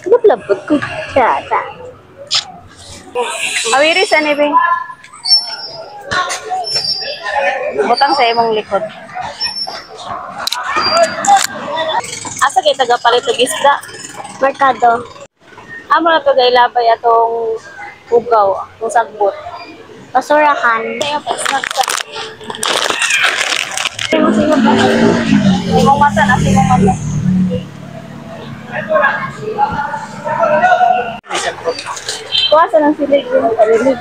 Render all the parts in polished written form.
Lablab ko siya. Awiri sa nibing. Butang sa imong likod. Asa kay tagapalit og isda? Merkado. Amo na to gailabay atong ugaw, atong sagbot. Basurahan. Kaya pa snack sa. Imong mata na imong mata. Kuwasa ng silig yung palilig.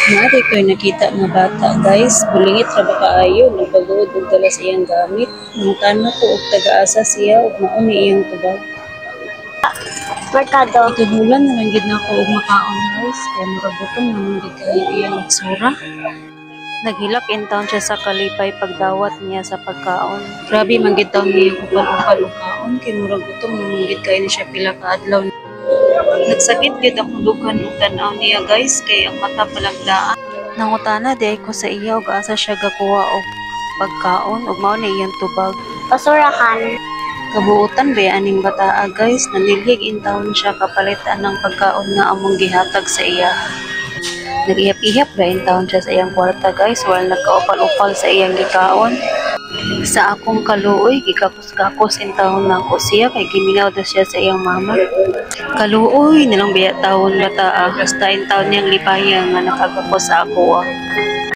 Naari ko'y nakita nga bata, guys. Bulingit ra ba kaayo, nagpag-uod og dala sa iyang gamit. Nangutana ko og taga-asa siya ug mao ni iyang tubag. Merkado. Itubulan na lang gid nako og makaon, guys. Kaya murabutom naman gid kayo iyang iksura. Naghilak in town siya sa kalipay pagdawat niya sa pagkaon. Grabe man gid taon niya upal-upal og kaon kay murabutom naman gid kayo ni siya pila ka adlaw. Nagsakit gid akong dugan og tan-aw niya, guys, kay ang mata palaglaan. Nangutana di ko sa iya og asa siya gakuha og pagkaon ug mao na iyang tubag. Basurahan. Kabuutan ba aning bataa, guys? Nanilhig in town siya kapalitan ng pagkaon nga among gihatag sa iya. Nag-ihap-ihap ba in town siya sa iyang kwarta, guys, while nagkaupal-upal sa iyang gikaon. Sa akong kaluoy, gikakos-kakos in town na ako siya kay giminaw daw siya sa iyang mama. Kaluoy nilang biya taon bataa, basta in town niyang lipaya nga nakagapos sa ako.